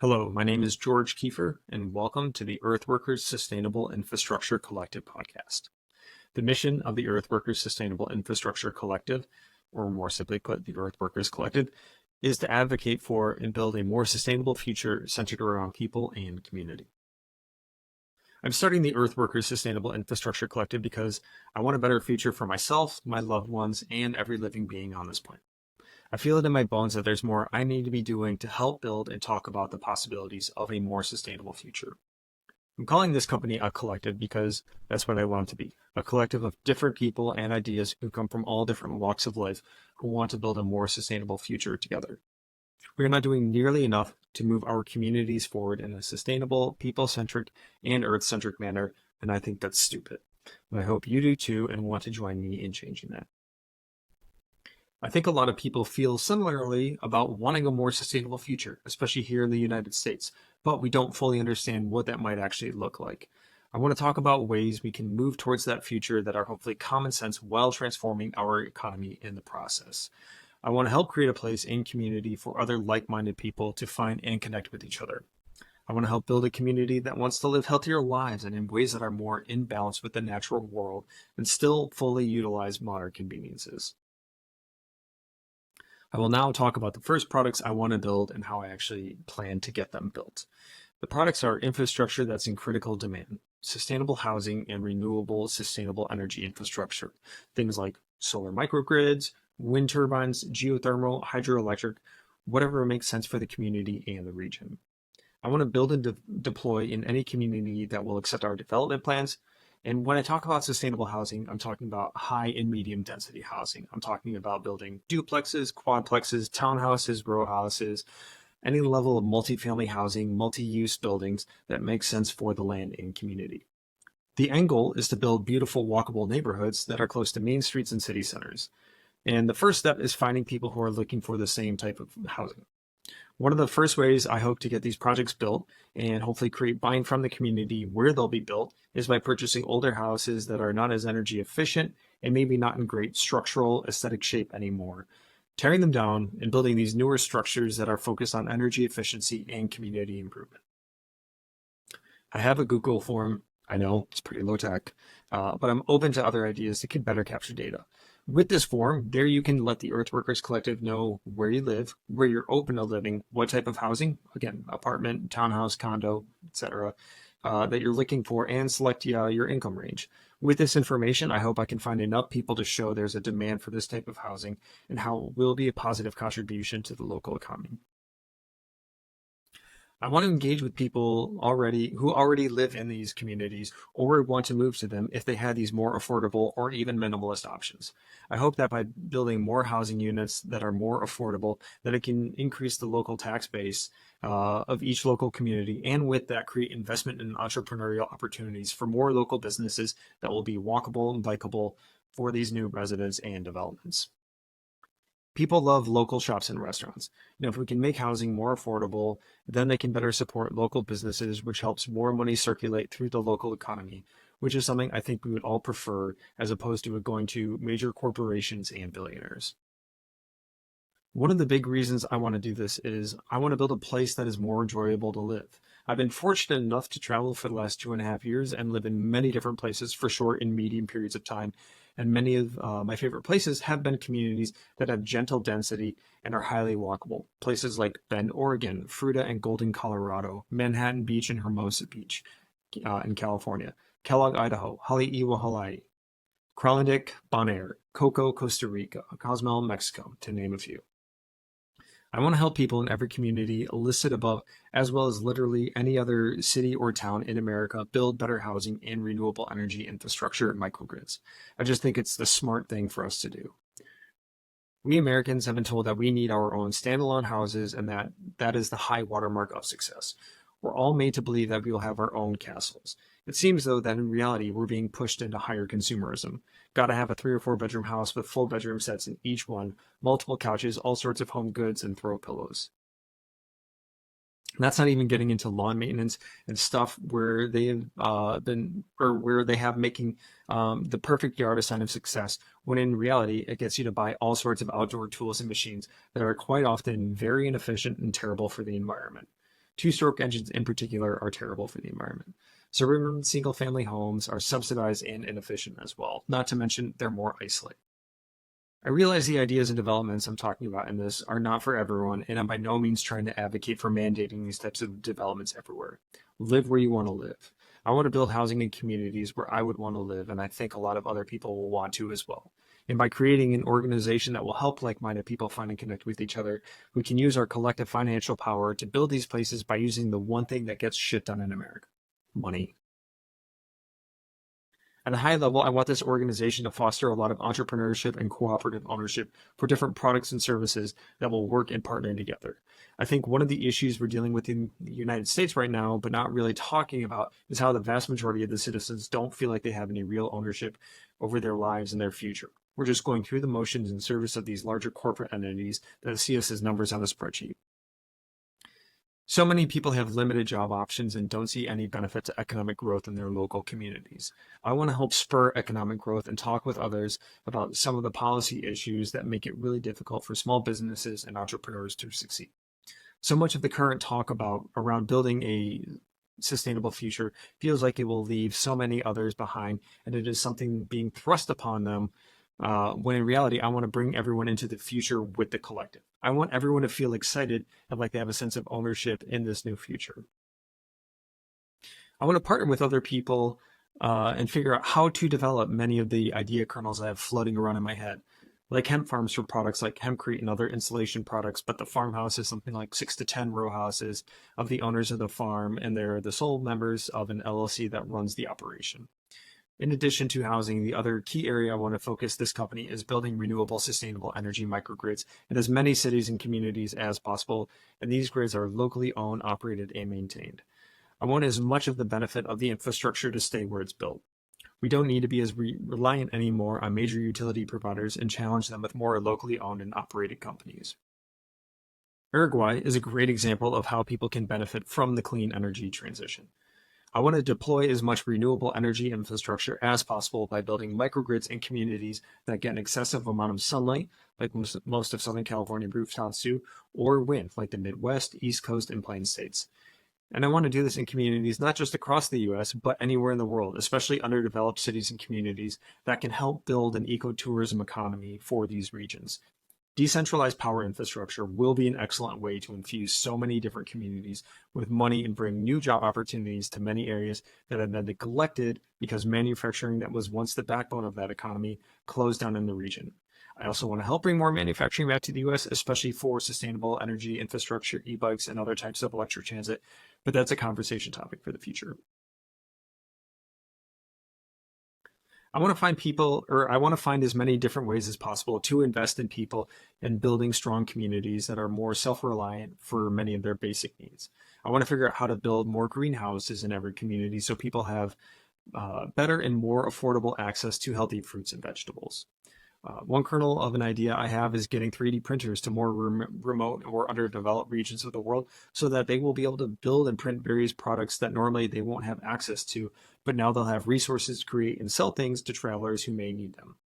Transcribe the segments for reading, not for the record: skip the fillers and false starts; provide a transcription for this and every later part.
Hello, my name is George Kiefer, and welcome to the Earthworkers Sustainable Infrastructure Collective podcast. The mission of the Earthworkers Sustainable Infrastructure Collective, or more simply put, the Earthworkers Collective, is to advocate for and build a more sustainable future centered around people and community. I'm starting the Earthworkers Sustainable Infrastructure Collective because I want a better future for myself, my loved ones, and every living being on this planet. I feel it in my bones that there's more I need to be doing to help build and talk about the possibilities of a more sustainable future. I'm calling this company a collective because that's what I want it to be. A collective of different people and ideas who come from all different walks of life who want to build a more sustainable future together. We are not doing nearly enough to move our communities forward in a sustainable, people-centric, and earth-centric manner, and I think that's stupid. But I hope you do too and want to join me in changing that. I think a lot of people feel similarly about wanting a more sustainable future, especially here in the United States, but we don't fully understand what that might actually look like. I want to talk about ways we can move towards that future that are hopefully common sense while transforming our economy in the process. I want to help create a place in community for other like-minded people to find and connect with each other. I want to help build a community that wants to live healthier lives and in ways that are more in balance with the natural world and still fully utilize modern conveniences. I will now talk about the first products I want to build and how I actually plan to get them built. The products are infrastructure that's in critical demand, sustainable housing, and renewable sustainable energy infrastructure. Things like solar microgrids, wind turbines, geothermal, hydroelectric, whatever makes sense for the community and the region. I want to build and deploy in any community that will accept our development plans. And when I talk about sustainable housing, I'm talking about high and medium density housing. I'm talking about building duplexes, quadplexes, townhouses, row houses, any level of multifamily housing, multi-use buildings that make sense for the land and community. The end goal is to build beautiful walkable neighborhoods that are close to main streets and city centers. And the first step is finding people who are looking for the same type of housing. One of the first ways I hope to get these projects built and hopefully create buying from the community where they'll be built is by purchasing older houses that are not as energy efficient and maybe not in great structural aesthetic shape anymore, tearing them down and building these newer structures that are focused on energy efficiency and community improvement. I have a Google form. I know it's pretty low tech, but I'm open to other ideas that could better capture data. With this form, there you can let the Earthworkers Collective know where you live, where you're open to living, what type of housing, again, apartment, townhouse, condo, etc., that you're looking for, and select your income range. With this information, I hope I can find enough people to show there's a demand for this type of housing and how it will be a positive contribution to the local economy. I want to engage with people who already live in these communities or want to move to them if they had these more affordable or even minimalist options. I hope that by building more housing units that are more affordable, that it can increase the local tax base of each local community, and with that create investment and entrepreneurial opportunities for more local businesses that will be walkable and bikeable for these new residents and developments. People love local shops and restaurants. If we can make housing more affordable, then they can better support local businesses, which helps more money circulate through the local economy, which is something I think we would all prefer as opposed to it going to major corporations and billionaires. One of the big reasons I want to do this is I want to build a place that is more enjoyable to live. I've been fortunate enough to travel for the last 2.5 years and live in many different places for short and medium periods of time. And many of my favorite places have been communities that have gentle density and are highly walkable. Places like Bend, Oregon, Fruita and Golden, Colorado, Manhattan Beach and Hermosa Beach in California, Kellogg, Idaho, Haleiwa, Hawaii, Kralendijk, Bonaire, Coco, Costa Rica, Cozumel, Mexico, to name a few. I want to help people in every community listed above, as well as literally any other city or town in America, build better housing and renewable energy infrastructure and microgrids. I just think it's the smart thing for us to do. We Americans have been told that we need our own standalone houses and that is the high watermark of success. We're all made to believe that we will have our own castles. It seems, though, that in reality, we're being pushed into higher consumerism. Gotta have a 3 or 4 bedroom house with full bedroom sets in each one, multiple couches, all sorts of home goods, and throw pillows. And that's not even getting into lawn maintenance and stuff where they have where they have making the perfect yard a sign of success, when in reality, it gets you to buy all sorts of outdoor tools and machines that are quite often very inefficient and terrible for the environment. Two-stroke engines in particular are terrible for the environment. Suburban single-family homes are subsidized and inefficient as well, not to mention they're more isolated. I realize the ideas and developments I'm talking about in this are not for everyone, and I'm by no means trying to advocate for mandating these types of developments everywhere. Live where you want to live. I want to build housing in communities where I would want to live, and I think a lot of other people will want to as well. And by creating an organization that will help like minded people find and connect with each other, we can use our collective financial power to build these places by using the one thing that gets shit done in America: money. At a high level, I want this organization to foster a lot of entrepreneurship and cooperative ownership for different products and services that will work and partner together. I think one of the issues we're dealing with in the United States right now, but not really talking about, is how the vast majority of the citizens don't feel like they have any real ownership over their lives and their future. We're just going through the motions in service of these larger corporate entities that see us as numbers on a spreadsheet. So many people have limited job options and don't see any benefit to economic growth in their local communities. I want to help spur economic growth and talk with others about some of the policy issues that make it really difficult for small businesses and entrepreneurs to succeed. So much of the current talk about around building a sustainable future feels like it will leave so many others behind, and it is something being thrust upon them, when in reality, I want to bring everyone into the future with the collective. I want everyone to feel excited and like they have a sense of ownership in this new future. I want to partner with other people and figure out how to develop many of the idea kernels I have floating around in my head, like hemp farms for products like hempcrete and other insulation products. But the farmhouse is something like 6 to 10 row houses of the owners of the farm, and they're the sole members of an LLC that runs the operation. In addition to housing, the other key area I want to focus this company is building renewable, sustainable energy microgrids in as many cities and communities as possible, and these grids are locally owned, operated, and maintained. I want as much of the benefit of the infrastructure to stay where it's built. We don't need to be as reliant anymore on major utility providers and challenge them with more locally owned and operated companies. Uruguay is a great example of how people can benefit from the clean energy transition. I want to deploy as much renewable energy infrastructure as possible by building microgrids in communities that get an excessive amount of sunlight, like most of Southern California rooftops do, or wind, like the Midwest, East Coast, and Plains states. And I want to do this in communities not just across the US, but anywhere in the world, especially underdeveloped cities and communities that can help build an ecotourism economy for these regions. Decentralized power infrastructure will be an excellent way to infuse so many different communities with money and bring new job opportunities to many areas that have been neglected because manufacturing that was once the backbone of that economy closed down in the region. I also want to help bring more manufacturing back to the US, especially for sustainable energy infrastructure, e-bikes, and other types of electric transit, but that's a conversation topic for the future. I want to find as many different ways as possible to invest in people and building strong communities that are more self-reliant for many of their basic needs. I want to figure out how to build more greenhouses in every community so people have better and more affordable access to healthy fruits and vegetables. One kernel of an idea I have is getting 3D printers to more remote or underdeveloped regions of the world so that they will be able to build and print various products that normally they won't have access to, but now they'll have resources to create and sell things to travelers who may need them.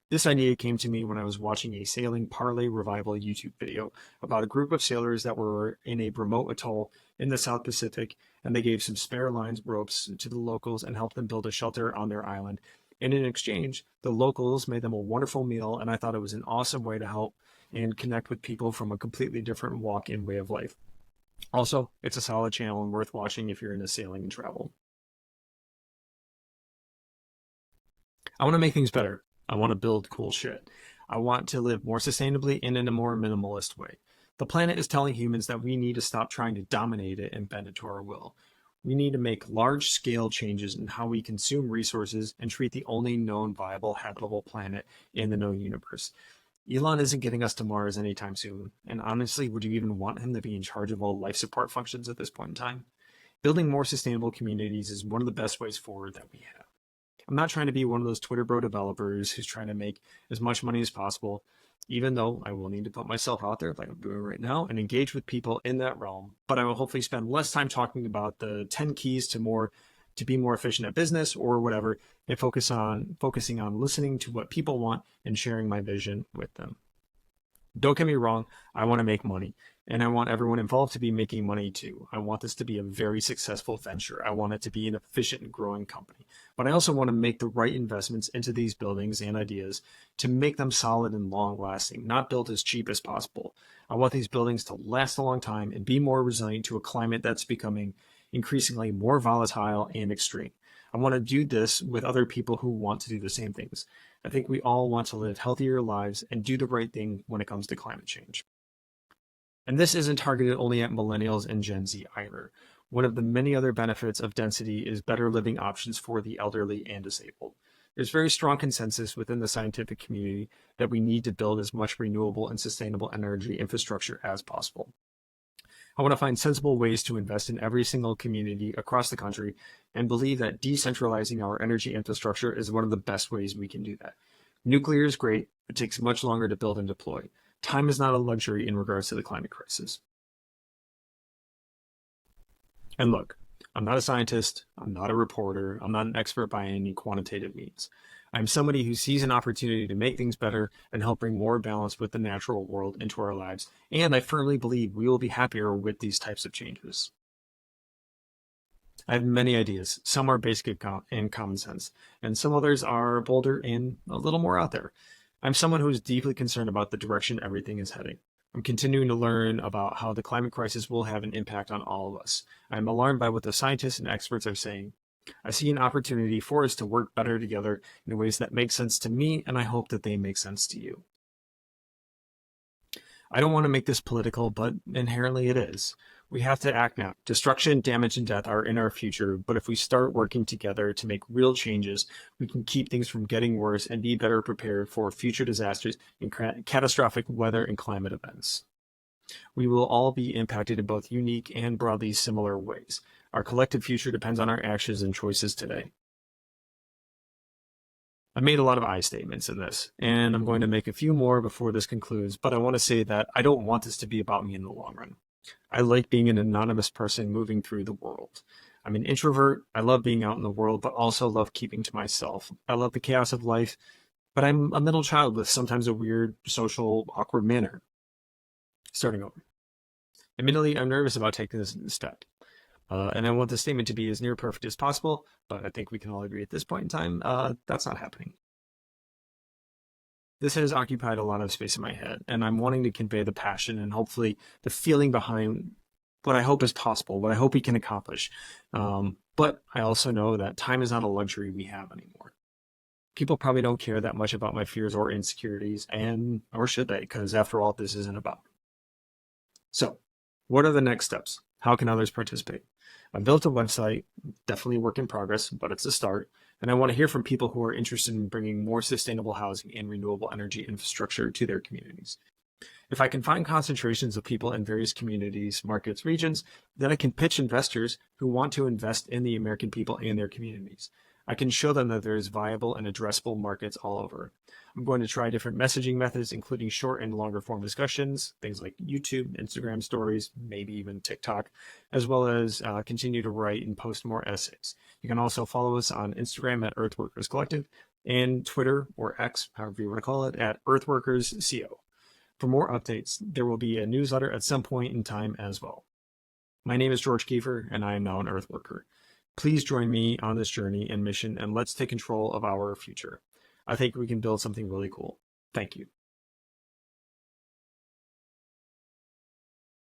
This idea came to me when I was watching a sailing parlay revival YouTube video about a group of sailors that were in a remote atoll in the South Pacific, and they gave some spare lines ropes to the locals and helped them build a shelter on their island. And in exchange, the locals made them a wonderful meal, and I thought it was an awesome way to help and connect with people from a completely different walk and way of life. Also, it's a solid channel and worth watching if you're into sailing and travel. I want to make things better. I want to build cool shit. I want to live more sustainably and in a more minimalist way. The planet is telling humans that we need to stop trying to dominate it and bend it to our will. We need to make large-scale changes in how we consume resources and treat the only known viable habitable planet in the known universe. Elon isn't getting us to Mars anytime soon, and honestly, would you even want him to be in charge of all life support functions at this point in time? Building more sustainable communities is one of the best ways forward that we have. I'm not trying to be one of those Twitter bro developers who's trying to make as much money as possible, even though I will need to put myself out there like I'm doing right now and engage with people in that realm. But I will hopefully spend less time talking about the 10 keys to be more efficient at business or whatever, and focusing on listening to what people want and sharing my vision with them. Don't get me wrong, I want to make money. And I want everyone involved to be making money too. I want this to be a very successful venture. I want it to be an efficient and growing company. But I also want to make the right investments into these buildings and ideas to make them solid and long lasting, not built as cheap as possible. I want these buildings to last a long time and be more resilient to a climate that's becoming increasingly more volatile and extreme. I want to do this with other people who want to do the same things. I think we all want to live healthier lives and do the right thing when it comes to climate change. And this isn't targeted only at millennials and Gen Z either. One of the many other benefits of density is better living options for the elderly and disabled. There's very strong consensus within the scientific community that we need to build as much renewable and sustainable energy infrastructure as possible. I want to find sensible ways to invest in every single community across the country and believe that decentralizing our energy infrastructure is one of the best ways we can do that. Nuclear is great, but takes much longer to build and deploy. Time is not a luxury in regards to the climate crisis. And look, I'm not a scientist, I'm not a reporter, I'm not an expert by any quantitative means. I'm somebody who sees an opportunity to make things better and help bring more balance with the natural world into our lives, and I firmly believe we will be happier with these types of changes. I have many ideas. Some are basic and common sense, and some others are bolder and a little more out there. I'm someone who is deeply concerned about the direction everything is heading. I'm continuing to learn about how the climate crisis will have an impact on all of us. I'm alarmed by what the scientists and experts are saying. I see an opportunity for us to work better together in ways that make sense to me, and I hope that they make sense to you. I don't want to make this political, but inherently it is. We have to act now. Destruction, damage, and death are in our future, but if we start working together to make real changes, we can keep things from getting worse and be better prepared for future disasters and catastrophic weather and climate events. We will all be impacted in both unique and broadly similar ways. Our collective future depends on our actions and choices today. I made a lot of I statements in this, and I'm going to make a few more before this concludes, but I want to say that I don't want this to be about me in the long run. I like being an anonymous person moving through the world. I'm an introvert. I love being out in the world, but also love keeping to myself. I love the chaos of life, but I'm a middle child with sometimes a weird, social, awkward manner. Starting over. Admittedly, I'm nervous about taking this step. And I want the statement to be as near perfect as possible, but I think we can all agree at this point in time, that's not happening. This has occupied a lot of space in my head, and I'm wanting to convey the passion and hopefully the feeling behind what I hope is possible, what I hope we can accomplish. But I also know that time is not a luxury we have anymore. People probably don't care that much about my fears or insecurities, and or should they? Because after all, this isn't about. So, what are the next steps? How can others participate? I built a website, definitely a work in progress, but it's a start. And I want to hear from people who are interested in bringing more sustainable housing and renewable energy infrastructure to their communities. If I can find concentrations of people in various communities, markets, regions, then I can pitch investors who want to invest in the American people and their communities. I can show them that there is viable and addressable markets all over. I'm going to try different messaging methods, including short and longer form discussions, things like YouTube, Instagram stories, maybe even TikTok, as well as continue to write and post more essays. You can also follow us on Instagram at Earthworkers Collective and Twitter or X, however you want to call it, at Earthworkers CO. For more updates, there will be a newsletter at some point in time as well. My name is George Kiefer, and I am now an Earthworker. Please join me on this journey and mission, and let's take control of our future. I think we can build something really cool. Thank you.